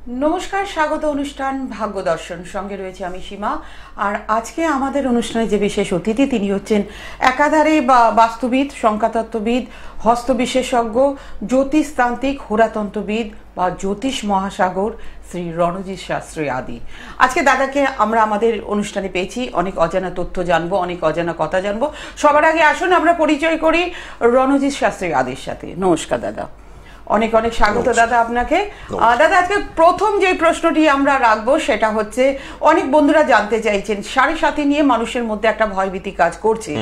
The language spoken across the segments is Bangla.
नमस्कार स्वागत अनुष्ठान भाग्य दर्शन संगे रयेछि आमि सीमा और आज के आमादेर अनुष्ठाने जे विशेष अतिथि तिनि हच्छेन एकाधारे वास्तुविद संख्यातत्त्वविद हस्त विशेषज्ञ ज्योतिषतांत्रिक होरातंत्रविद बा ज्योतिष महासागर श्री रणजित शास्त्री आदि। आज के दादा के आमरा आमादेर अनुष्ठाने पेয়েছি अनेक अजाना तथ्य जानबो अनेक अजाना कथा जानबो। सबार आगे आसुन आमरा परिचय करी रणजित शास्त्री आदिर साथे। नमस्कार दादा, অনেক অনেক স্বাগত দাদা আপনাকে। দাদা আজকে প্রথম যে প্রশ্নটি আমরা রাখবো সেটা হচ্ছে অনেক বন্ধুরা জানতে চাইছেন সাড়ে সাথী নিয়ে মানুষের মধ্যে একটা ভয়ভীতি কাজ করছে।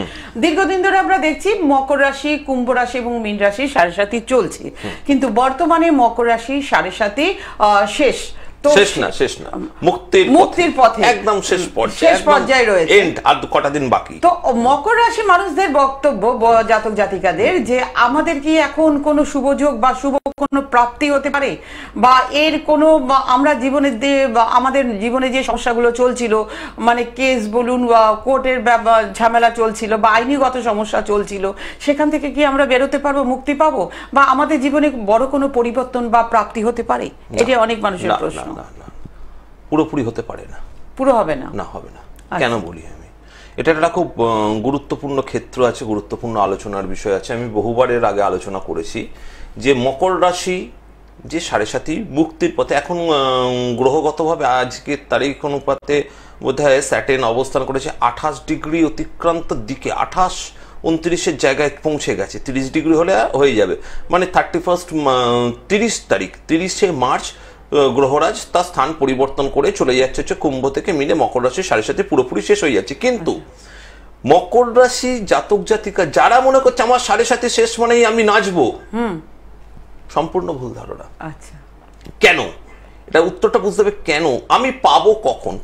দীর্ঘদিন ধরে আমরা দেখছি মকর রাশি, কুম্ভ রাশি এবং মীন রাশি সাড়ে সাথী চলছে, কিন্তু বর্তমানে মকর রাশি সাড়ে সাথী শেষ মুক্তির পথে একদম শেষ পর্যায়ে রয়েছে, আর কটা দিন বাকি। তো মকর রাশি মানুষদের বক্তব্য জাতক জাতিকাদের যে আমাদের কি এখন কোনো শুভযোগ বা শুভ কোনো প্রাপ্তি হতে পারে, বা এর কোনো আমরা জীবনের আমাদের জীবনে যে সমস্যাগুলো চলছিল মানে কেস বলুন বা কোর্টের ঝামেলা চলছিল বা আইনিগত সমস্যা চলছিল সেখান থেকে কি আমরা বেরোতে পারবো, মুক্তি পাবো, বা আমাদের জীবনে বড় কোনো পরিবর্তন বা প্রাপ্তি হতে পারে? এটা অনেক মানুষের প্রশ্ন। পুরোপুরি হতে পারে না, পুরো হবে না, না হবে না। কেন বলি আমি, এটা একটা খুব গুরুত্বপূর্ণ ক্ষেত্র আছে, গুরুত্বপূর্ণ আলোচনার বিষয় আছে। আমি বহুবার এর আগে আলোচনা করেছি যে মকর রাশি যে সাড়ে সাথী মুক্তির পথে এখন গ্রহগতভাবে আজকে তারিখ অনুপাতে বোধহয় স্যাটেন অবস্থান করেছে 28 ডিগ্রি অতিক্রান্ত দিকে, 28-29 জায়গায় পৌঁছে গেছে। 30 ডিগ্রি হলে হয়ে যাবে, মানে 30 মার্চ গ্রহরাজ তার স্থান পরিবর্তন করে চলে যাচ্ছে হচ্ছে কুম্ভ থেকে মিলে মকর রাশি সাড়ে সাথে পুরোপুরি শেষ হয়ে যাচ্ছে। কিন্তু মকর রাশি জাতক জাতিকা যারা মনে করছে আমার সাড়ে সাথে শেষ মানেই আমি নাচবো, সম্পূর্ণ ভুল ধারণা। আচ্ছা, কেন? এটা উত্তরটা বুঝতে হবে কেন। আমি পাবো কখন?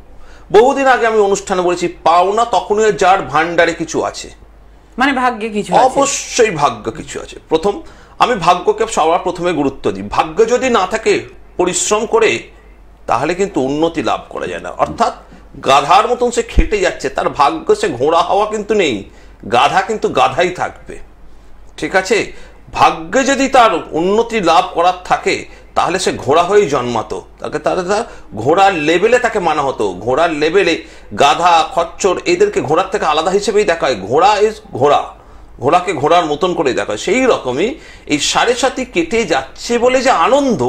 বহুদিন আগে আমি অনুষ্ঠানে বলেছি পাও না তখনই যার ভান্ডারে কিছু আছে, মানে ভাগ্যে কিছু আছে, অবশ্যই ভাগ্য কিছু আছে। প্রথম আমি ভাগ্যকে সবার প্রথমে গুরুত্ব দিই। ভাগ্য যদি না থাকে পরিশ্রম করে তাহলে কিন্তু উন্নতি লাভ করা যায় না। অর্থাৎ গাধার মতন সে খেটে যাচ্ছে, তার ভাগ্য সে ঘোড়া হওয়া কিন্তু নেই, গাধা কিন্তু গাধাই থাকবে, ঠিক আছে? ভাগ্যে যদি তার উন্নতি লাভ করার থাকে তাহলে সে ঘোড়া হয়েই জন্মাতো, তাকে তার ঘোড়ার লেভেলে তাকে মানা হতো। ঘোড়ার লেভেলে গাধা খচ্চর এদেরকে ঘোড়ার থেকে আলাদা হিসেবেই দেখা হয়। ঘোড়া ইজ ঘোড়া, ঘোড়াকে ঘোড়ার মতন করে দেখা হয়। সেই রকমই এই সাড়ে সাথী কেটে যাচ্ছে বলে যে আনন্দ,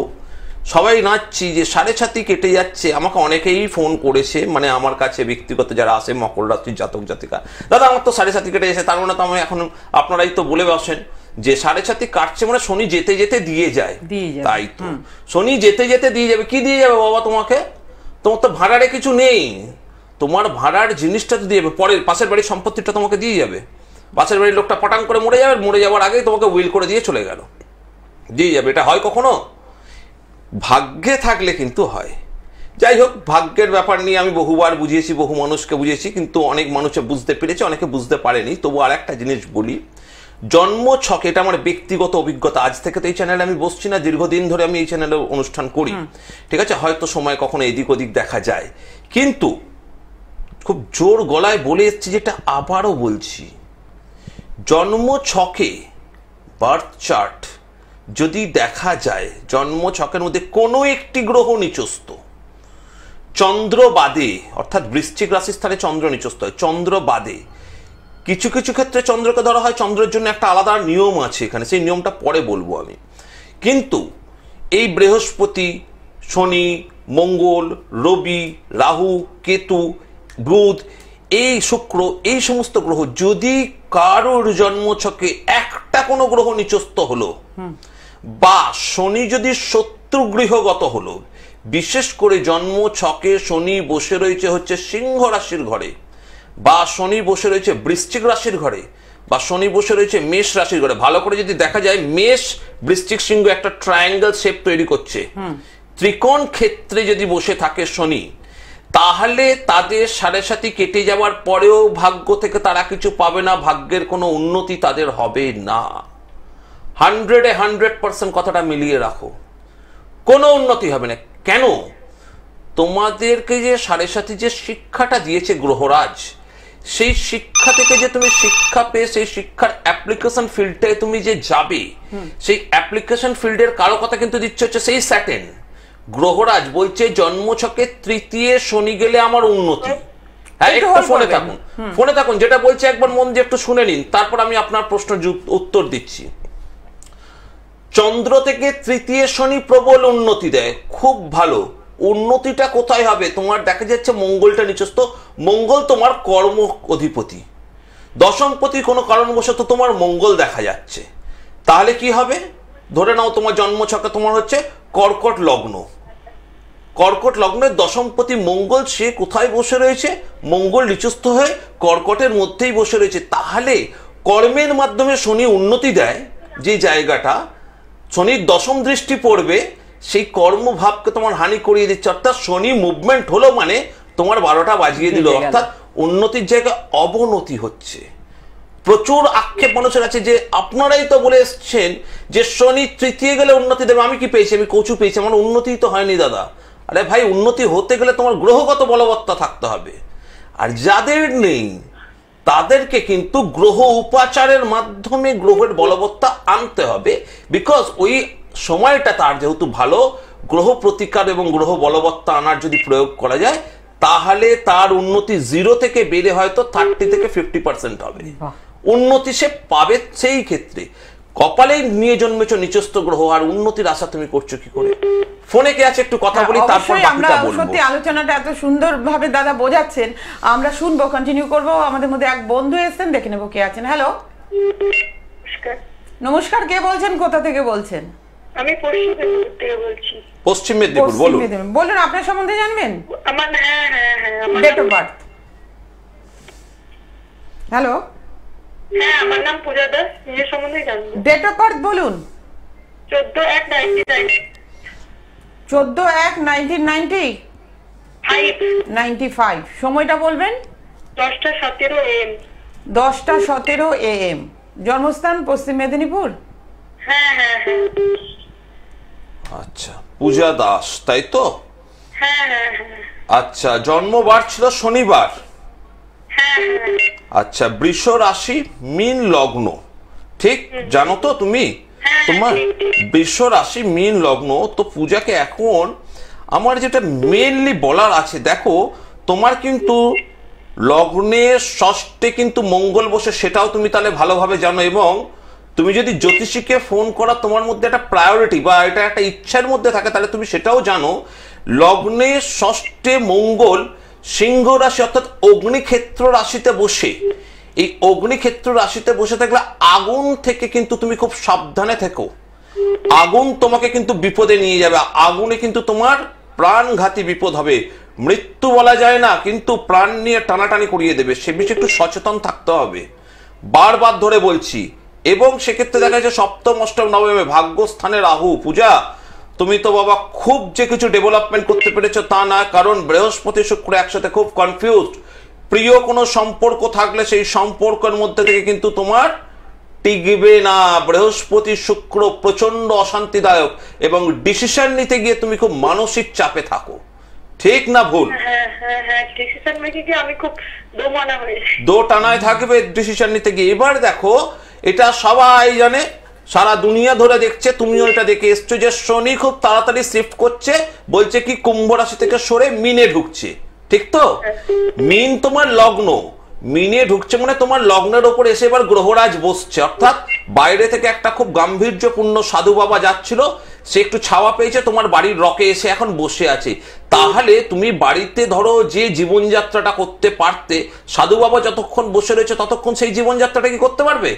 সবাই নাচছি যে সাড়ে সাথী কেটে যাচ্ছে। আমাকে অনেকেই ফোন করেছে, মানে আমার কাছে ব্যক্তিগত যারা আসে মকর রাশির জাতক জাতিকা, দাদা আমার তো সাড়ে সাথী কেটে যাচ্ছে, তার মানে তো আমি এখন আপনারাই তো বলে বসেন যে সাড়ে সাথী কাটছে মানে শনি যেতে যেতে দিয়ে যায়। তাই তো শনি যেতে যেতে দিয়ে যাবে। কি দিয়ে যাবে বাবা? তোমাকে, তোমার তো ভাড়ারে কিছু নেই, তোমার ভাড়ার জিনিসটা তো দিয়ে যাবে, পরের পাশের বাড়ির সম্পত্তিটা তোমাকে দিয়ে যাবে। পাশের বাড়ির লোকটা পটাং করে মরে যাবে, মরে যাওয়ার আগেই তোমাকে উইল করে দিয়ে চলে গেল, দিয়ে যাবে। এটা হয় কখনো? ভাগ্যে থাকলে কিন্তু হয়। যাই হোক, ভাগ্যের ব্যাপার নিয়ে আমি বহুবার বুঝিয়েছি, বহু মানুষকে বুঝিয়েছি, কিন্তু অনেক মানুষে বুঝতে পেরেছে, অনেকে বুঝতে পারেনি। তবু আর একটা জিনিস বলি, জন্ম ছক, এটা আমার ব্যক্তিগত অভিজ্ঞতা। আজ থেকে তো এই চ্যানেলে আমি বসছি না, দীর্ঘদিন ধরে আমি এই চ্যানেলে অনুষ্ঠান করি, ঠিক আছে? হয়তো সময় কখনো এদিক ওদিক দেখা যায়, কিন্তু খুব জোর গলায় বলে এসছি, যেটা আবারও বলছি, জন্ম ছকে বার্থ চার্ট যদি দেখা যায় জন্ম ছকের মধ্যে কোনো একটি গ্রহ নিচস্থ, চন্দ্র বাদে, অর্থাৎ বৃশ্চিক রাশির স্থানে চন্দ্র নিচস্থ হয়, চন্দ্র বাদে। কিছু কিছু ক্ষেত্রে চন্দ্রকে ধরা হয়, চন্দ্রের জন্য একটা আলাদা নিয়ম আছে এখানে, সেই নিয়মটা পরে বলবো আমি। কিন্তু এই বৃহস্পতি, শনি, মঙ্গল, রবি, রাহু, কেতু, বুধ, এই শুক্র, এই সমস্ত গ্রহ যদি কারোর জন্মছকে একটা কোনো গ্রহ নিচস্থ হলো, বা শনি যদি শত্রু গৃহগত হলো, বিশেষ করে জন্ম ছকে শনি বসে রয়েছে হচ্ছে সিংহ রাশির ঘরে, বা শনি বসে রয়েছে বৃশ্চিক রাশির ঘরে, বা শনি বসে রয়েছে মেষ রাশির ঘরে, ভালো করে যদি দেখা যায় মেষ বৃশ্চিক সিংহ একটা ট্রায়াঙ্গেল শেপ তৈরি করছে, ত্রিকোণ ক্ষেত্রে যদি বসে থাকে শনি, তাহলে তাদের সাড়ে সাথী কেটে যাওয়ার পরেও ভাগ্য থেকে তারা কিছু পাবে না, ভাগ্যের কোনো উন্নতি তাদের হবে না। 100% কথাটা মিলিয়ে রাখো, কোনো উন্নতি হবে না। কেন? তোমাদেরকে যে সাড়ে সাথী যে শিক্ষাটা দিয়েছে গ্রহরাজ, সেই শিক্ষা থেকে যে তুমি শিক্ষা পেয়ে সেই শিক্ষার অ্যাপ্লিকেশন ফিল্ডে তুমি যে যাবে, সেই অ্যাপ্লিকেশন ফিল্ডের কারো কথা কিন্তু দিচ্ছে হচ্ছে সেই স্যাটেন। গ্রহরাজ বলছে জন্মছকে তৃতীয় শনি গেলে আমার উন্নতি। হ্যাঁ, একটু একটু hold ফোনে করবেন। থাকুন, ফোনে থাকুন। যেটা বলছে একবার মন দিয়ে একটু শুনে নিন, তারপর আমি আপনার প্রশ্ন উত্তর দিচ্ছি। চন্দ্র থেকে তৃতীয় শনি প্রবল উন্নতি দেয়, খুব ভালো। উন্নতিটা কোথায় হবে? তোমার দেখা যাচ্ছে মঙ্গলটা নিচস্থ, মঙ্গল তোমার কর্ম অধিপতি, দশমপতি কোনো কারণবশত তোমার মঙ্গল দেখা যাচ্ছে। তাহলে কি হবে? ধরে নাও তোমার জন্মছকে তোমার হচ্ছে কর্কট লগ্ন, কর্কট লগ্নের দশমপতি মঙ্গল, সে কোথায় বসে রয়েছে? মঙ্গল নিচস্থ হয়ে কর্কটের মধ্যেই বসে রয়েছে। তাহলে কর্মের মাধ্যমে শনি উন্নতি দেয়, যে জায়গাটা শনির দশম দৃষ্টি পড়বে সেই কর্মভাবকে তোমার হানি করিয়ে দিচ্ছে। অর্থাৎ শনি মুভমেন্ট হলো মানে তোমার 12টা বাজিয়ে দিল, অর্থাৎ উন্নতির জায়গায় অবনতি হচ্ছে। প্রচুর আক্ষেপ মানুষের আছে যে আপনারাই তো বলে এসছেন যে শনি তৃতীয় গেলে উন্নতি দেবে, আমি কি পেয়েছি? আমি কচু পেয়েছি, আমার উন্নতি তো হয়নি দাদা। আরে ভাই, উন্নতি হতে গেলে তোমার গ্রহগত বলবত্তা থাকতে হবে, আর যাদের নেই তাদেরকে কিন্তু গ্রহ উপাচারের মাধ্যমে গ্রহের বলবত্তা আনতে হবে। বিকজ ওই সময়টা তার যেহেতু ভালো, গ্রহ প্রতিকার এবং গ্রহ বলবত্তা আনার যদি প্রয়োগ করা যায়, তাহলে তার উন্নতি 0 থেকে বেড়ে হয়তো 30 থেকে 50% হবে উন্নতি সে পাবে। সেই ক্ষেত্রে কপালে নিয়ে জন্মেছ নিচস্থ গ্রহ, আর উন্নতির আশা তুমি করছো কি করে? ফোনে কে আছে একটু কথা বলি, তারপর বাকিটা বলবো। সত্যি আলোচনাটা এত সুন্দর ভাবে দাদা বোঝাচ্ছেন, আমরা শুনবো, কন্টিনিউ করবো। আমাদের মধ্যে এক বন্ধু এসেছেন, দেখে নেবো কে আছেন। হ্যালো, নমস্কার, কে বলছেন, কোথা থেকে বলছেন? আমি পশ্চিম মেদিনীপুর থেকে বলছি। পশ্চিম মেদিনীপুর, বলুন। বলুন, আপনার সম্বন্ধে জানবেন? আমার আমার ডেট অফ বার্থ। হ্যালো, আমার নাম পূজা দাস, নিজের সম্বন্ধে জানবো। ডেট অফ বার্থ বলুন। 14/1/1990। 14/1/1995। সময়টা বলবেন? 10:17 AM। 10:17 AM। জন্মস্থান পশ্চিম মেদিনীপুর। হ্যাঁ। আচ্ছা, পূজা দাস, তাই তো? হ্যাঁ। আচ্ছা, জন্মবার ছিল শনিবার। হ্যাঁ। আচ্ছা, বৃষ রাশি, মীন লগ্ন, ঠিক জানো তো তুমি? তোমার বৃষ রাশি, মীন লগ্ন। তো পূজাকে এখন আমার যেটা মেইনলি বলার আছে, দেখো তোমার কিন্তু লগ্নের ষষ্ঠে কিন্তু মঙ্গল বসে, সেটাও তুমি তাহলে ভালোভাবে জানো। এবং তুমি যদি জ্যোতিষীকে ফোন করা তোমার মধ্যে একটা প্রায়োরিটি বা এটা একটা ইচ্ছার মধ্যে থাকে, তাহলে তুমি সেটাও জানো। লগ্নের ষষ্ঠে মঙ্গল সিংহ রাশি অর্থাৎ অগ্নিক্ষেত্র রাশিতে বসে, এই অগ্নিক্ষেত্র রাশিতে বসে থাকলে আগুন থেকে কিন্তু তুমি খুব সাবধানে থেকো। আগুন তোমাকে কিন্তু বিপদে নিয়ে যাবে, আগুনে কিন্তু তোমার প্রাণঘাতী বিপদ হবে। মৃত্যু বলা যায় না, কিন্তু প্রাণ নিয়ে টানাটানি করিয়ে দেবে, সে বিষয়ে একটু সচেতন থাকতে হবে, বারবার ধরে বলছি। এবং সেক্ষেত্রে দেখা যাচ্ছে সপ্তম অষ্টম নবমে ভাগ্যস্থানে রাহু। পূজা, তুমি তো বাবা খুব যে কিছু ডেভেলপমেন্ট করতে পেরেছো তা না, কারণ বৃহস্পতি শুক্র একসাথে খুব কনফিউজড। প্রিয় কোনো সম্পর্ক থাকলে সেই সম্পর্কের মধ্যে থেকে কিন্তু তোমার টিকবে না। বৃহস্পতি শুক্র প্রচন্ড অশান্তিদায়ক, এবং ডিসিশন নিতে গিয়ে তুমি খুব মানসিক চাপে থাকো, ঠিক না ভুল? হ্যাঁ, ডিসিশন মেকিং এ আমি খুব দোটানা হয়ে যাই। দোটানায় থাকবে ডিসিশন নিতে গিয়ে। এবার দেখো, এটা সবাই জানে, সারা দুনিয়া ধরে দেখছে, তুমিও এটা দেখে এসছো যে শনি খুব তাড়াতাড়ি শিফট করছে, বলছে কি কুম্ভ রাশি থেকে সরে মিনে ঢুকছে, ঠিক তো? মিন তোমার লগ্ন, মিনে ঢুকছে মানে তোমার লগ্নের ওপর এসে এবার গ্রহরাজ বসছে। অর্থাৎ বাইরে থেকে একটা খুব গাম্ভীর্যপূর্ণ সাধু বাবা যাচ্ছিল, সে একটু ছাওয়া পেয়েছে, তোমার বাড়ির রকে এসে এখন বসে আছে। তাহলে তুমি বাড়িতে ধরো যে জীবনযাত্রাটা করতে পারতে, সাধু বাবা যতক্ষণ বসে রয়েছে ততক্ষণ সেই জীবনযাত্রাটা কি করতে পারবে?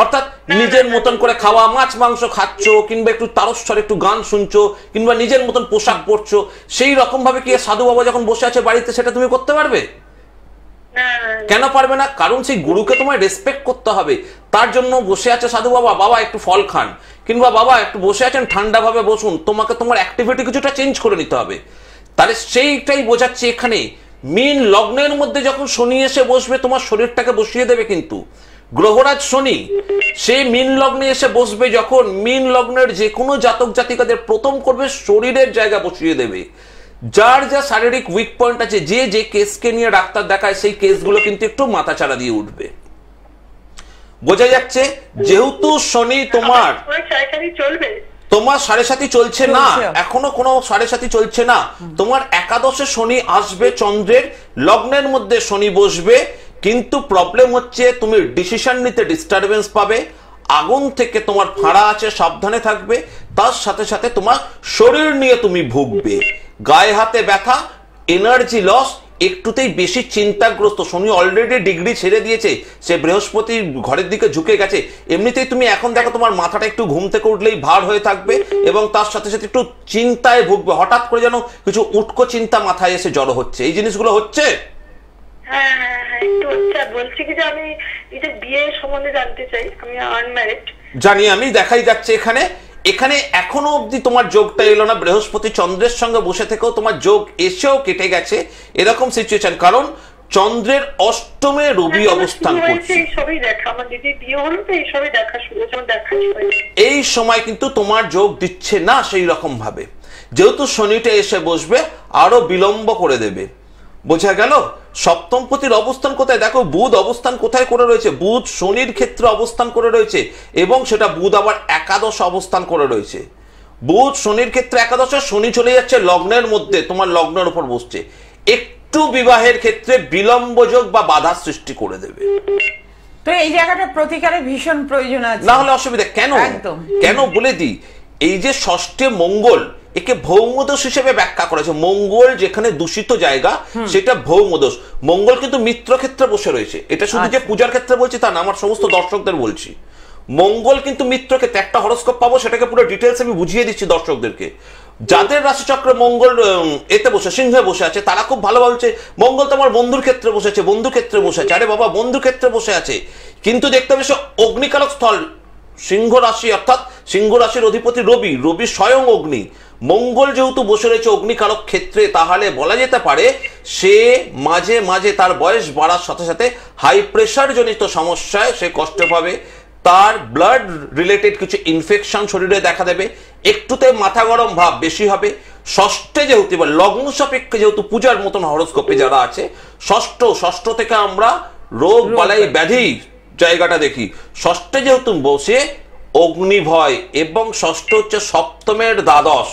অর্থাৎ নিজের মতন করে খাওয়া, মাছ মাংস খাচ্ছ, কিংবা একটু তারস্বরে একটু গান শুনছো, কিংবা নিজের মতন পোশাক পরছো, সেই রকম ভাবে কি সাধু বাবা যখন বসে আছে বাড়িতে সেটা তুমি করতে পারবে? কেন পারবে না? কারণ সেই গুরুকে তোমায় রেসপেক্ট করতে হবে। তার জন্য বসে আছে সাধু বাবা, বাবা একটু ফল খান, কিংবা বাবা একটু বসে আছেন ঠান্ডা ভাবে বসুন, তোমাকে তোমার অ্যাক্টিভিটি কিছুটা চেঞ্জ করে নিতে হবে। তাহলে সেইটাই বোঝাচ্ছি এখানে। মীন লগ্নের মধ্যে যখন শনি এসে বসবে, তোমার শরীরটাকে বসিয়ে দেবে। কিন্তু গ্রহরাজ শনি সে মীন লগ্নে এসে বসবে যখন, মীন লগ্নের যে কোনো জাতক জাতিকাদের প্রথম করবে শরীরের জায়গা বসিয়ে দেবে। যার যা শারীরিক উইক পয়েন্ট আছে, যে যে কেসকে নিয়ে ডাক্তার দেখায়, সেই কেসগুলো কিন্তু একটু মাথাচাড়া দিয়ে উঠবে। বোঝা যাচ্ছে? যেহেতু শনি তোমার চলবে, তোমার 7.5 চলছে না, এখনো কোনো 7.5 চলছে না। তোমার একাদশে শনি আসবে, চন্দ্রের লগ্নের মধ্যে শনি বসবে, কিন্তু প্রবলেম হচ্ছে তুমি ডিসিশন নিতে ডিস্টারবেন্স পাবে, আগুন থেকে তোমার ফাঁড়া আছে, সাবধানে থাকবে। তার সাথে সাথে তোমার শরীর নিয়ে তুমি ভুগবে, গায়ে হাতে ব্যথা, এনার্জি লস, একটুতেই বেশি চিন্তাগ্রস্ত। শনি অলরেডি ডিগ্রি ছেড়ে দিয়েছে, সে বৃহস্পতি ঘরের দিকে ঝুঁকে গেছে। এমনিতেই তুমি এখন দেখো তোমার মাথাটা একটু ঘুম থেকে উঠলেই ভার হয়ে থাকবে, এবং তার সাথে সাথে একটু চিন্তায় ভুগবে, হঠাৎ করে যেন কিছু উটকো চিন্তা মাথায় এসে জড়ো হচ্ছে। এই জিনিসগুলো হচ্ছে। হ্যাঁ হ্যাঁ হ্যাঁ, একটু হচ্ছে। বলছি কি যে আমি এটা বিয়ে সম্বন্ধে জানতে চাই, আমি আনম্যারিড। জানি আমি, দেখাই যাচ্ছে এখানে এখানে এখনো অবধি তোমার যোগটা এলো না। বৃহস্পতি চন্দ্রের সঙ্গে বসে থেকেও তোমার যোগ এসেও কেটে গেছে, এরকম সিচুয়েশন। কারণ চন্দ্রের অষ্টমে রবি অবস্থান করছে। সবই দেখা, আমার দিদি বিয়ে হলো তো এই সবই দেখা শুরু হয়েছে, আমার দেখা এই সময় কিন্তু তোমার যোগ দিচ্ছে না সেই রকম ভাবে, যেহেতু শনিটা এসে বসবে আরো বিলম্ব করে দেবে। বোঝা গেল? সপ্তমপতির অবস্থান কোথায় দেখো, বুধ অবস্থান কোথায় করে রয়েছে, বুধ শনির ক্ষেত্রে অবস্থান করে রয়েছে, এবং সেটা বুধ আবার একাদশ অবস্থান করে রয়েছে। বুধ শনির ক্ষেত্রে একাদশে, শনি চলে যাচ্ছে লগ্নের মধ্যে, তোমার লগ্নের উপর বসছে, একটু বিবাহের ক্ষেত্রে বিলম্ব যোগ বা বাধা সৃষ্টি করে দেবে। তো এই জায়গাটা প্রতিকারের ভীষণ প্রয়োজন আছে, না হলে অসুবিধা কেন? কেন বলে দিই, এই যে ষষ্ঠে মঙ্গল, একে ভৌমদোষ হিসেবে ব্যাখ্যা করেছে। মঙ্গল যেখানে দূষিত জায়গা সেটা ভৌমদোষ। মঙ্গল কিন্তু মিত্র ক্ষেত্রে বসে রয়েছে, এটা শুধু যে পূজার ক্ষেত্রে বলছি তা না, আমার সমস্ত দর্শকদের বলছি। মঙ্গল কিন্তু মিত্র ক্ষেত্রে, একটা হরোস্কোপ পাবো সেটাকে পুরো ডিটেলস আমি বুঝিয়ে দিচ্ছি দর্শকদেরকে। যাদের রাশিচক্রে মঙ্গল এতে বসে, সিংহে বসে আছে, তারা খুব ভালো বলছে মঙ্গল তো আমার বন্ধুর ক্ষেত্রে বসেছে, বন্ধু ক্ষেত্রে বসে আছে। আরে বাবা, বন্ধু ক্ষেত্রে বসে আছে, কিন্তু দেখতে হবে সে অগ্নিকারক স্থল সিংহ রাশি, অর্থাৎ সিংহ রাশির অধিপতি রবি, রবি স্বয়ং অগ্নি। মঙ্গল যেহেতু বসে রয়েছে অগ্নিকারক ক্ষেত্রে, তাহলে বলা যেতে পারে সে মাঝে মাঝে তার বয়স বাড়ার সাথে সাথে হাই প্রেশার জনিত সমস্যায় সে কষ্ট পাবে, তার ব্লাড রিলেটেড কিছু ইনফেকশন শরীরে দেখা দেবে, একটুতে মাথা গরম ভাব বেশি হবে। ষষ্ঠে যেহেতু বা লগ্ন সাপেক্ষে যেহেতু পূজার মতন হরোস্কোপে যারা আছে, ষষ্ঠ থেকে আমরা রোগ বালাই ব্যাধি জায়গাটা দেখি। ষষ্ঠে যেহেতু বসে অগ্নি ভয়, এবং ষষ্ঠ হচ্ছে সপ্তমের দ্বাদশ,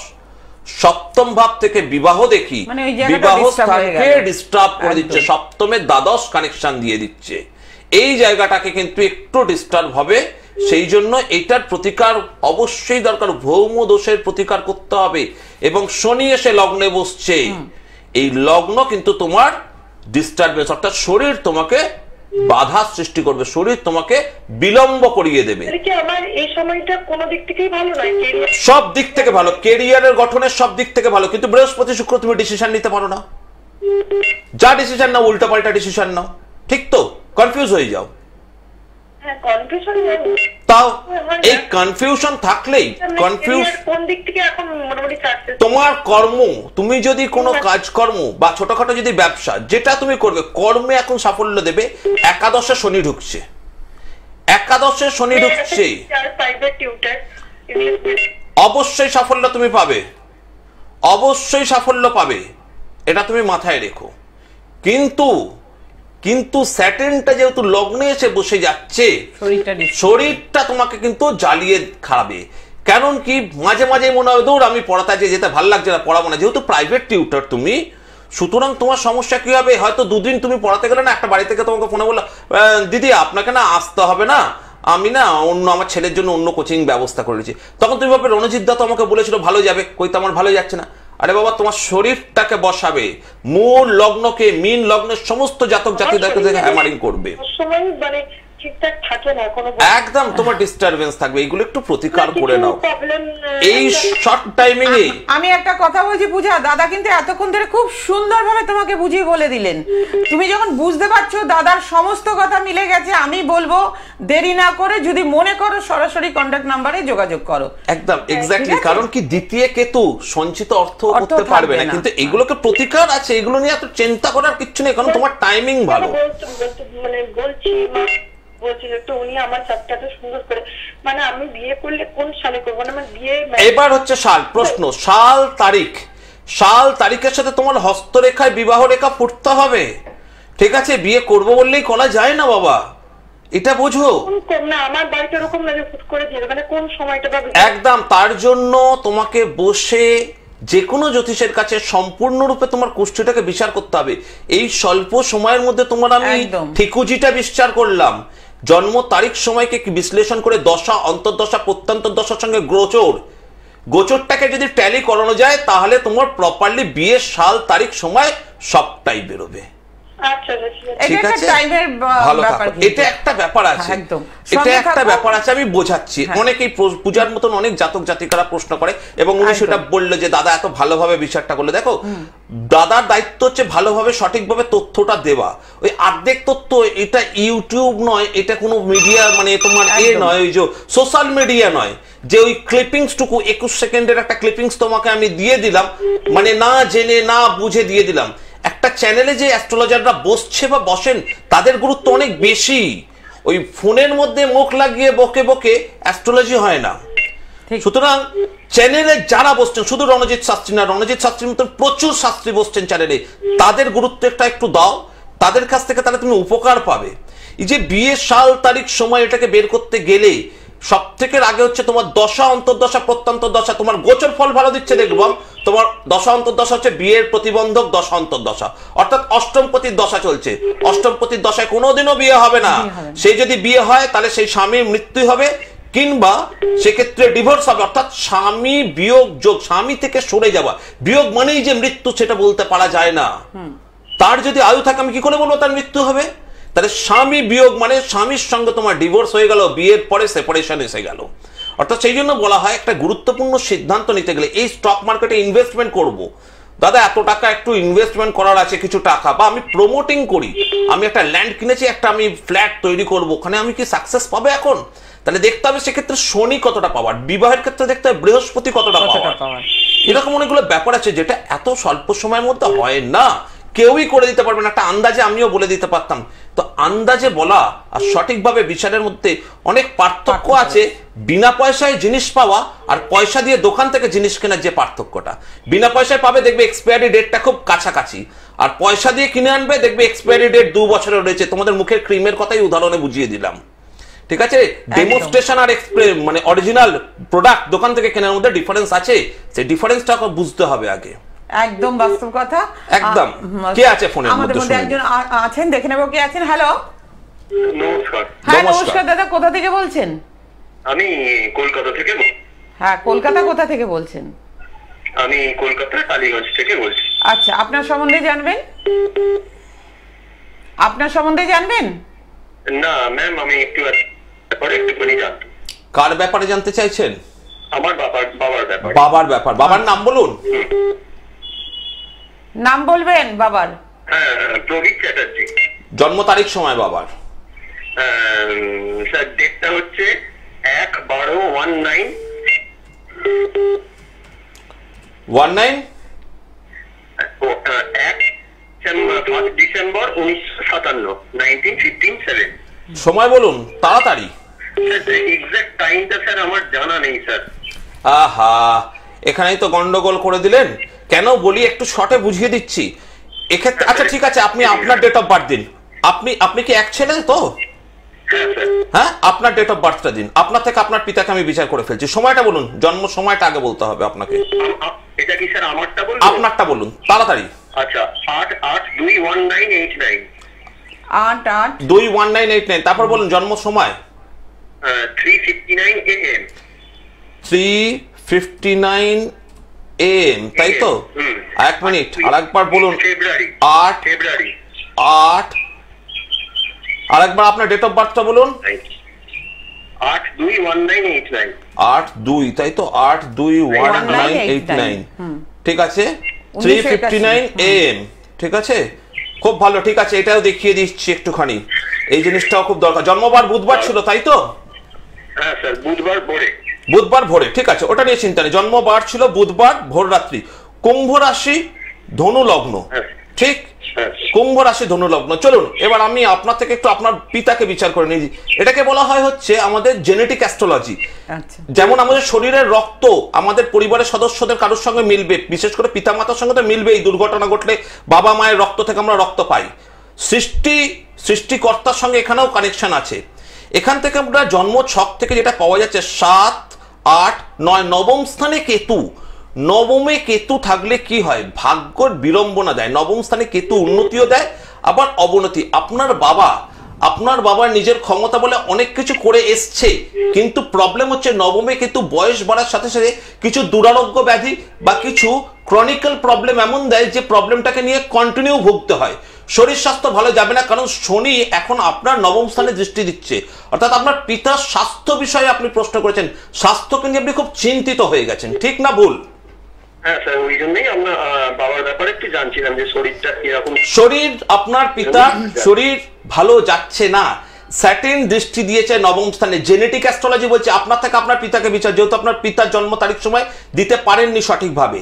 সপ্তম ভাব থেকে বিবাহ দেখি, বিবাহ স্থানকে ডিস্টার্ব করে দিচ্ছে, সপ্তমের দ্বাদশ কানেকশন দিয়ে দিচ্ছে। এই জায়গাটাকে কিন্তু একটু ডিস্টার্ব হবে, সেই জন্য এটার প্রতিকার অবশ্যই দরকার, ভৌম দোষের প্রতিকার করতে হবে। এবং শনি এসে লগ্নে বসছে, এই লগ্ন কিন্তু তোমার ডিস্টার্বেন্স, অর্থাৎ শরীর তোমাকে বাধা সৃষ্টি করবে, শরীর তোমাকে বিলম্ব করিয়ে দেবে। আমার এই সময়টা কোন দিক থেকেই ভালো নয়, সব দিক থেকে ভালো, ক্যারিয়ারের গঠনের সব দিক থেকে ভালো, কিন্তু বৃহস্পতি শুক্র তুমি ডিসিশন নিতে পারো না, যা ডিসিশন নাও উল্টো পাল্টা ডিসিশন নাও, ঠিক তো? কনফিউজ হয়ে যাও। তাও এই কনফিউশন থাকলেই, তোমার কর্ম, তুমি যদি কোনো কাজকর্ম বা ছোটখাটো যদি ব্যবসা যেটা তুমি করবে, কর্মে এখন সাফল্য দেবে। একাদশে শনি ঢুকছে, একাদশে শনি ঢুকছে, অবশ্যই সাফল্য তুমি পাবে, অবশ্যই সাফল্য পাবে, এটা তুমি মাথায় রেখো। কিন্তু স্যাটার্নটা যেহেতু লগ্নে এসে বসে যাচ্ছে, শরীরটা তোমাকে কিন্তু জ্বালিয়ে খাবে। কারণ কি, মাঝে মাঝে মনে হয় দৌড় আমি পড়াতে যেতে ভালো লাগছে না, পড়াবো না। যেহেতু প্রাইভেট টিউটর তুমি, সুতরাং তোমার সমস্যা কি হবে, হয়তো দুদিন তুমি পড়াতে গেলে না, একটা বাড়ি থেকে তোমাকে ফোনে বললো দিদি আপনাকে না আসতে হবে না, আমি না অন্য আমার ছেলের জন্য অন্য কোচিং ব্যবস্থা করেছি। তখন তুমি ভাবে রণজিৎ দা তো আমাকে বলেছিল ভালো যাবে, কই তো আমার ভালো যাচ্ছে না। আরে বাবা, তোমার শরীরটাকে বসাবে, মূল লগ্নকে, মিন লগ্নের সমস্ত জাতক জাতিকে হ্যামারিং করবে, একদম তোমার ডিস্টারবেন্স থাকবে। এগুলো একটু প্রতিকার করে নাও এই শর্ট টাইমিং এ। আমি একটা কথা বলছি পূজা, দাদা কিন্তু এতক্ষণ ধরে খুব সুন্দরভাবে তোমাকে বুঝিয়ে বলে দিলেন। তুমি যখন বুঝতে পারছো দাদার সমস্ত কথা মিলে গেছে, আমি বলবো দেরি না করে যদি মনে করো সরাসরি কন্টাক্ট নাম্বারে যোগাযোগ করো। একদম এক্স্যাক্টলি, কারণ কি দ্বিতীয় কেতু সঞ্চিত অর্থ করতে পারবে না, কিন্তু এগুলোকে প্রতিকার আছে, এগুলো নিয়ে এত চিন্তা করার কিছু নেই, কারণ তোমার টাইমিং ভালো। মানে বলছি উনি আমার চাপটাকে সুন্দর করে, মানে আমি বিয়ে করলে কোন সালে করবো না, মানে বিয়ে এবার হচ্ছে সাল প্রশ্ন, সাল তারিখের সাথে তোমার হস্তরেখায় বিবাহ রেখা ফুটতে হবে, ঠিক আছে? বিয়ে করবো বললেই করা যায় না বাবা, এটা বোঝো। না আমার বাড়িতে এরকম না যে হুট করে দিয়ে মানে কোন সময়টা পাবে একদম, তার জন্য তোমাকে বসে যে কোনো জ্যোতিষের কাছে সম্পূর্ণরূপে তোমার কুষ্ঠিটাকে বিচার করতে হবে। এই স্বল্প সময়ের মধ্যে তোমার আমি ঠিকুজিটা বিচার করলাম, জন্ম তারিখ সময়কে বিশ্লেষণ করে দশা, অন্তর্দশা, প্রত্যন্তর দশার সঙ্গে গোচরটাকে যদি ট্যালি করানো যায় তাহলে তোমার প্রপারলি বিয়ের সাল, তারিখ, সময় সবটাই বেরোবে। ঠিক আছে, ভালো থাকো। এটা একটা ব্যাপার আছে, এটা একটা ব্যাপার আছে, আমি বোঝাচ্ছি। অনেকেই পূজার মতন অনেক জাতক জাতিকারা প্রশ্ন করে এবং উনি সেটা বললো যে দাদা এত ভালোভাবে বিচারটা করলে। দেখো, দাদার দায়িত্ব হচ্ছে ভালোভাবে সঠিকভাবে তথ্যটা দেওয়া। ওই অর্ধেক তথ্য, এটা ইউটিউব নয়, এটা কোনো মিডিয়া মানে তোমার নয়, ওই যে সোশ্যাল মিডিয়া নয় যে ওই ক্লিপিংস টুকু 21 সেকেন্ডের একটা ক্লিপিংস তোমাকে আমি দিয়ে দিলাম, মানে না জেনে না বুঝে দিয়ে দিলাম। একটা চ্যানেলে যে অ্যাস্ট্রোলজাররা বসছে বা বসেন তাদের গুরুত্ব অনেক বেশি। ওই ফোনের মধ্যে মুখ লাগিয়ে বকে বকে অ্যাস্ট্রোলজি হয় না। সুতরাং চ্যানেলে যারা বসছেন, শুধু রণজিৎ শাস্ত্রী না, রণজিৎ শাস্ত্রীর মতন প্রচুর শাস্ত্রী বসছেন চ্যানেলে, তাদের গুরুত্বটা একটু দাও, তাদের কাছ থেকে তাহলে তুমি উপকার পাবে। এই যে বিয়ের সাল, তারিখ, সময় এটাকে বের করতে গেলে সব থেকে আগে হচ্ছে তোমার দশা, অন্তর্দশা, প্রত্যন্তর দশা। তোমার গোচর ফল ভালো দিচ্ছে দেখবো, তোমার দশা অন্তর্দশা হচ্ছে বিয়ের প্রতিবন্ধক দশা অন্তর্দশা, অর্থাৎ অষ্টমপতির দশা চলছে। অষ্টমপতির দশায় কোনোদিনও বিয়ে হবে না। সেই যদি বিয়ে হয় তাহলে সেই স্বামীর মৃত্যু হবে, কিংবা সেক্ষেত্রে ডিভোর্স হবে, অর্থাৎ স্বামী বিয়োগ যোগ, স্বামী থেকে সরে যাওয়া। বিয়োগ মানেই যে মৃত্যু সেটা বলতে পারা যায় না। তার যদি আয়ু থাকে আমি কি করে বলবো তার মৃত্যু হবে? তাহলে স্বামী বিয়োগ মানে স্বামীর সঙ্গে তোমার ডিভোর্স হয়ে গেল, বিয়ের পরে সেপারেশন এসে গেল। অর্থাৎ সেই জন্য বলা হয় একটা গুরুত্বপূর্ণ সিদ্ধান্ত নিতে গেলে, এই স্টক মার্কেটে ইনভেস্টমেন্ট করব, দাদা এত টাকা একটু ইনভেস্টমেন্ট করার আছে, কিছু টাকা, বা আমি প্রমোটিং করি, আমি একটা ল্যান্ড কিনেছি, একটা আমি ফ্ল্যাট তৈরি করব, ওখানে আমি কি সাকসেস পাবে এখন? তাহলে দেখতে হবে সেক্ষেত্রে শনি কতটা পাওয়ার, বিবাহের ক্ষেত্রে দেখতে হবে বৃহস্পতি কতটা পাওয়ার। এরকম অনেকগুলো ব্যাপার আছে যেটা এত স্বল্প সময়ের মধ্যে হয় না, কেউই করে দিতে পারবে না। একটা আন্দাজে আমিও বলে দিতে পারতাম, তো আন্দাজে বলা আর সঠিকভাবে বিচারের মধ্যে অনেক পার্থক্য আছে। বিনা পয়সায় জিনিস পাওয়া আর পয়সা দিয়ে দোকান থেকে জিনিস কেনার যে পার্থক্যটা, বিনা পয়সায় পাবে দেখবে এক্সপায়ারি ডেটটা খুব কাছাকাছি, আর পয়সা দিয়ে কিনে আনবে দেখবে এক্সপায়ারি ডেট 2 বছরের রয়েছে। তোমাদের মুখের ক্রিমের কথাই উদাহরণে বুঝিয়ে দিলাম। ঠিক আছে, ডেমোনস্ট্রেশন আর মানে অরিজিনাল প্রোডাক্ট দোকান থেকে কেনার মধ্যে ডিফারেন্স আছে, সেই ডিফারেন্সটা বুঝতে হবে আগে। একদম বাস্তব কথা। একদম। কে আছে ফোনের মধ্যে? আমাদের মধ্যে একজন আছেন, দেখে নেব কে আছেন। হ্যালো, নমস্কার। হ্যাঁ নমস্কার দাদা, কোথা থেকে বলছেন? আমি কলকাতা থেকে। হ্যাঁ, কলকাতা কোথা থেকে বলছেন? আমি কলকাতা টালিগঞ্জ থেকে বলছি। আচ্ছা, আপনার সম্বন্ধে জানবেন? আপনার সম্বন্ধে জানবেন? না ম্যাম, আমি একটুখানি জানতাম। কার ব্যাপারে জানতে চাইছেন? আমার বাবার ব্যাপারে। বাবার ব্যাপার। বাবার নাম বলুন। নাম বলবেন বাবার? হ্যাঁ, প্রদীপ চ্যাটার্জি। জন্ম তারিখ সময় বাবার? স্যার ডেটটা হচ্ছে 1/12/19 ডিসেম্বর 1957। সময় বলুন তাড়াতাড়ি। এক্সাক্ট টাইমটা স্যার আমার জানা নেই স্যার। আহা, এখানেই তো গন্ডগোল করে দিলেন। কেন বলি, একটু শর্টে বুঝিয়ে দিচ্ছি এক্ষেত্রে। আচ্ছা ঠিক আছে, আপনি আপনার ডেট অফ বার্থ দিন। আপনি কি এক ছেলে তো? হ্যাঁ, আপনার ডেট অফ বার্থটা দিন। আপনার থেকে আপনার পিতাকে আমি বিচার করে ফেলছি। সময়টা বলুন, জন্ম সময়টা আগে বলতে হবে আপনাকে। এটা কি স্যার আমারটা বলুন? আপনারটা বলুন তাড়াতাড়ি। আচ্ছা, 8/8/2/1989। 8/8/2/1989। তারপর বলুন জন্ম সময়। 3:59 AM। 3:59 AM, তাই তো? এক মিনিট, আরেকবার বলুন। ফেব্রুয়ারি। 8 আরেকবার আপনার ডেট অফ বার্থটা বলুন। 8/2/1989। 8/2, তাই তো? 8/2/1989। ঠিক আছে, 3:59 AM। ঠিক আছে, খুব ভালো। ঠিক আছে, এটাও দেখিয়ে দিচ্ছি একটুখানি, এই জিনিসটাও খুব দরকার। জন্মবার বুধবার ছিল, তাই তো? হ্যাঁ স্যার, বুধবার ভোরে। বুধবার ভোরে, ঠিক আছে, ওটা নিয়ে চিন্তা নেই। জন্মবার ছিল বুধবার ভোর রাত্রি। কুম্ভ রাশি, ধনু লগ্ন। ঠিক, কুম্ভ রাশি, ধনু লগ্ন। চলুন এবার আমি আপনার থেকে একটু আপনার পিতাকে বিচার করে নিই। এটাকে বলা হয় হচ্ছে আমাদের জেনেটিক অ্যাস্ট্রোলজি। যেমন আমাদের শরীরের রক্ত আমাদের পরিবারের সদস্যদের কারোর সঙ্গে মিলবে, বিশেষ করে পিতামাতার সঙ্গে তো মিলবে। এই দুর্ঘটনা ঘটলে বাবা মায়ের রক্ত থেকে আমরা রক্ত পাই। সৃষ্টিকর্তার সঙ্গে এখানেও কানেকশন আছে। এখান থেকে আমরা জন্ম ছক থেকে যেটা পাওয়া যাচ্ছে 7, 8, 9 নবম স্থানে কেতু। নবমে কেতু থাকলে কি হয়, ভাগ্যর বিড়ম্বনা দেয়। নবম স্থানে কেতু উন্নতিও দেয় আবার অবনতি। আপনার বাবার নিজের ক্ষমতা বলে অনেক কিছু করে এসছে, কিন্তু প্রবলেম হচ্ছে নবমে কেতু বয়স বাড়ার সাথে সাথে কিছু দুরারোগ্য ব্যাধি বা কিছু ক্রনিক্যাল প্রবলেম এমন দেয় যে প্রবলেমটাকে নিয়ে কন্টিনিউ ভুগতে হয়। শরীর স্বাস্থ্য ভালো যাবে না, কারণ শনি এখন আপনার নবম স্থানে দৃষ্টি দিচ্ছে। অর্থাৎ আপনার পিতার স্বাস্থ্য বিষয়ে আপনি প্রশ্ন করেছেন, স্বাস্থ্যকে নিয়ে আপনি খুব চিন্তিত হয়ে গেছেন, ঠিক না ভুল? হ্যাঁ স্যার, ওই জন্যই আমরা বাবার ব্যাপারে একটু জানছিলাম যে শরীরটা কিরকম। শরীর, আপনার পিতার শরীর ভালো যাচ্ছে না। স্যাটার্ন দৃষ্টি দিয়েছে নবম স্থানে। জেনেটিক অ্যাস্ট্রোলজি বলছে আপনার থেকে আপনার পিতাকে বিচার, যেহেতু আপনার পিতার জন্ম তারিখ সময় দিতে পারেননি সঠিকভাবে।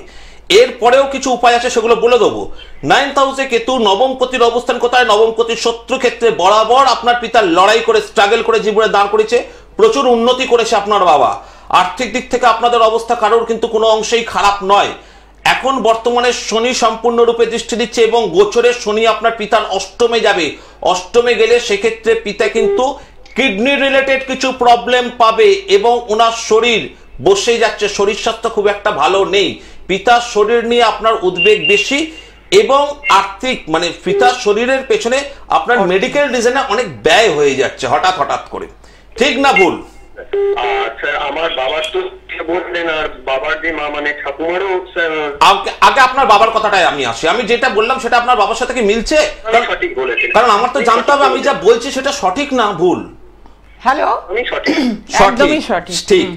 এরপরেও কিছু উপায় আছে, সেগুলো বলে দেবো। 9th হাউসে কেতু, নবম পতির অবস্থান কোথায়? নবম পতির শত্রু ক্ষেত্রে বরাবর আপনার পিতার লড়াই করে স্ট্রাগল করে জীবনে দাঁড় করেছে, প্রচুর উন্নতি করেছে আপনার বাবা। আর্থিক দিক থেকে আপনাদের অবস্থা কারোর কিন্তু কোনো অংশেই খারাপ নয়। এখন বর্তমানে শনি সম্পূর্ণরূপে দৃষ্টি দিচ্ছে এবং গোচরের শনি আপনার পিতার অষ্টমে যাবে। অষ্টমে গেলে সেক্ষেত্রে পিতা কিন্তু কিডনি রিলেটেড কিছু প্রবলেম পাবে এবং ওনার শরীর বসে যাচ্ছে, শরীর স্বাস্থ্য খুব একটা ভালো নেই। পিতার শরীর নিয়ে আপনার উদ্বেগ বেশি এবং আর্থিক মানে পিতার শরীরের পেছনে আপনার মেডিকেল রিজনে অনেক ব্যয় হয়ে যাচ্ছে হঠাৎ করে, ঠিক না ভুল? আচ্ছা, আমার বাবার তো বললেন, আর বাবার যে মা মানে ঠাকুমারও আগে আপনার বাবার কথাটাই আমি আসি। আমি যেটা বললাম সেটা আপনার বাবার সাথে কি মিলছে? সঠিক বলেছেন, কারণ আমার তো জানতে হবে আমি যা বলছি সেটা সঠিক না ভুল। হ্যালো, আমি সঠিক, একদমই সঠিক, ঠিক।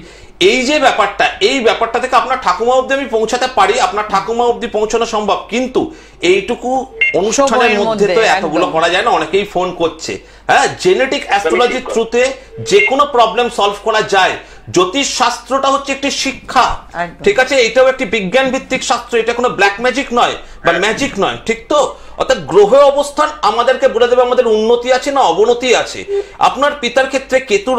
এই যে ব্যাপারটা, এই ব্যাপারটা থেকে আপনার ঠাকুমা অবধি আমি পৌঁছাতে পারি, আপনার ঠাকুমা অবধি পৌঁছানো সম্ভব, কিন্তু এইটুকু অনুষ্ঠানের মধ্যে তো এতগুলো করা যায় না, অনেকেই ফোন করছে। হ্যাঁ, জেনেটিক অ্যাস্ট্রোলজির থ্রুতে যে কোনো প্রবলেম সলভ করা যায়। জ্যোতিষ শাস্ত্রটা হচ্ছে একটি শিক্ষা, ঠিক আছে? এটাও একটি বিজ্ঞান ভিত্তিক শাস্ত্র, এটা কোনো ব্ল্যাক ম্যাজিক নয় বা ম্যাজিক নয়, ঠিক তো? অর্থাৎ গ্রহ অবস্থান আমাদেরকে বলে দেবে আমাদের উন্নতি আছে না অবনতি আছে। আপনার পিতার ক্ষেত্রে কেতুর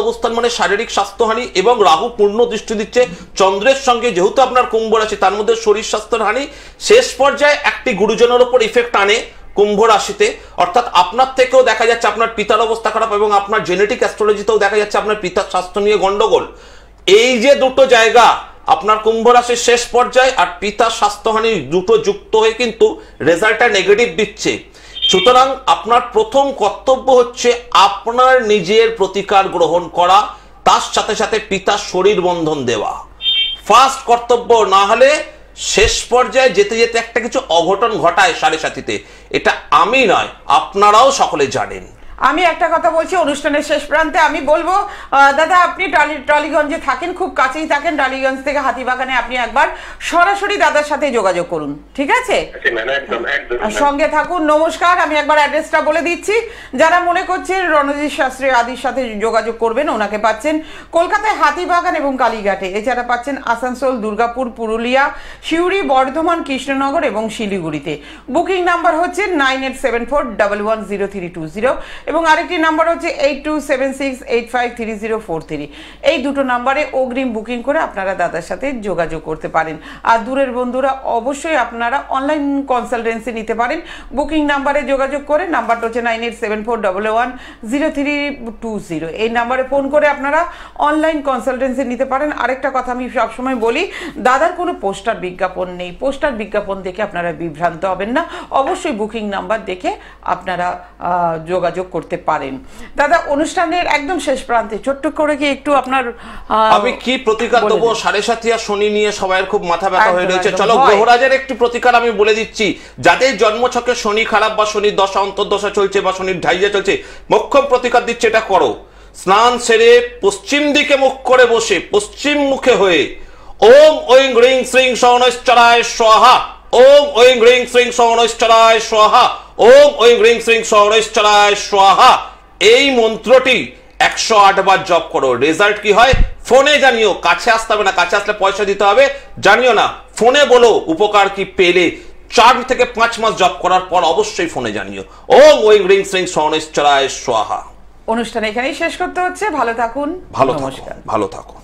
অবস্থান মানে শারীরিক স্বাস্থ্যহানি, এবং রাহু পূর্ণ দৃষ্টি দিচ্ছে চন্দ্রের সঙ্গে, যেহেতু আপনার কুম্ভ রাশি, তার মধ্যে শরীর স্বাস্থ্যের হানি শেষ পর্যায়ে একটি গুরুজনের উপর ইফেক্ট আনে কুম্ভ রাশিতে। অর্থাৎ আপনার থেকেও দেখা যাচ্ছে আপনার পিতার অবস্থা খারাপ, এবং আপনার জেনেটিক অ্যাস্ট্রোলজিতেও দেখা যাচ্ছে আপনার পিতার স্বাস্থ্য নিয়ে গন্ডগোল। এই যে দুটো জায়গা, আপনার কুম্ভ রাশির শেষ পর্যায়ে আর পিতার স্বাস্থ্যহানি দুটো যুক্ত হয়ে কিন্তু রেজাল্টটা নেগেটিভ দিচ্ছে। সুতরাং আপনার প্রথম কর্তব্য হচ্ছে আপনার নিজের প্রতিকার গ্রহণ করা, তার সাথে সাথে পিতার শরীর বন্ধন দেওয়া ফার্স্ট কর্তব্য। না হলে শেষ পর্যায়ে যেতে যেতে একটা কিছু অঘটন ঘটায় সাড়ে সাথীতে, এটা আমি নয় আপনারাও সকলে জানেন। আমি একটা কথা বলছি অনুষ্ঠানের শেষ প্রান্তে, আমি বলবো দাদা আপনি টালিগঞ্জে থাকেন, খুব কাছেই থাকেন, টালিগঞ্জ থেকে হাতিবাগানে আপনি একবার সরাসরি দাদার সাথে যোগাযোগ করুন, ঠিক আছে? সঙ্গে থাকুন। নমস্কার, আমি একবার অ্যাড্রেসটা বলে দিচ্ছি। যারা মনে করছেন রণজিৎ শাস্ত্রী আদির সাথে যোগাযোগ করবেন, ওনাকে পাচ্ছেন কলকাতায় হাতিবাগান এবং কালীঘাটে। এছাড়া পাচ্ছেন আসানসোল, দুর্গাপুর, পুরুলিয়া, সিউড়ি, বর্ধমান, কৃষ্ণনগর এবং শিলিগুড়িতে। বুকিং নাম্বার হচ্ছে 9874110320 এবং আরেকটি নাম্বার হচ্ছে 8276853043। এই দুটো নাম্বারে অগ্রিম বুকিং করে আপনারা দাদার সাথে যোগাযোগ করতে পারেন। আর দূরের বন্ধুরা অবশ্যই আপনারা অনলাইন কনসালটেন্সি নিতে পারেন বুকিং নাম্বারে যোগাযোগ করে। নাম্বারটা হচ্ছে 9874110320। এই নাম্বারে ফোন করে আপনারা অনলাইন কনসালটেন্সি নিতে পারেন। আরেকটা কথা আমি সবসময় বলি, দাদার কোনো পোস্টার বিজ্ঞাপন নেই, পোস্টার বিজ্ঞাপন দেখে আপনারা বিভ্রান্ত হবেন না, অবশ্যই বুকিং নাম্বার দেখে আপনারা যোগাযোগ করতে পারেন। দাদা অনুষ্ঠানের একদম শেষ প্রান্তে ছোট্ট করে কি একটু আপনার আমি কি প্রতিকার দেবো? সাড়ে সাথী আর শনি নিয়ে সবাইয়ের খুব মাথা ব্যথা হয়ে রয়েছে। চলো গ্রহরাজের একটি প্রতিকার আমি বলে দিচ্ছি। যাদের জন্মছকে শনি খারাপ বা শনির দশা অন্তর্দশা চলছে বা শনির ঢাইয়া চলছে, মোক্ষম প্রতিকার দিচ্ছে, এটা করো। স্নান সেরে পশ্চিম দিকে মুখ করে বসে পশ্চিম মুখে হয়ে ওম ঐং হ্রিং শ্রীং সৌনশ্চরায় স্বাহা, ওম ঐং হ্রিং শ্রীং সৌনশ্চরায় স্বাহা, ওম ঐং হ্রিং শ্রীং সৌনশ্চরায় স্বাহা, এই মন্ত্রটি 108 বার জপ করো। রেজাল্ট কি হয় ফোনে জানিও, কাছে আসতে হবে না, কাছে আসলে পয়সা দিতে হবে, জানিও না, ফোনে বলো উপকার কি পেলে। 4 থেকে 5 মাস জপ করার পর অবশ্যই ফোনে জানিও। ওম ঐং হ্রিং শ্রীং সৌনশ্চরায় স্বাহা। অনুষ্ঠান এখানেই শেষ করতে হচ্ছে। ভালো থাকুন, ভালো থাকুন।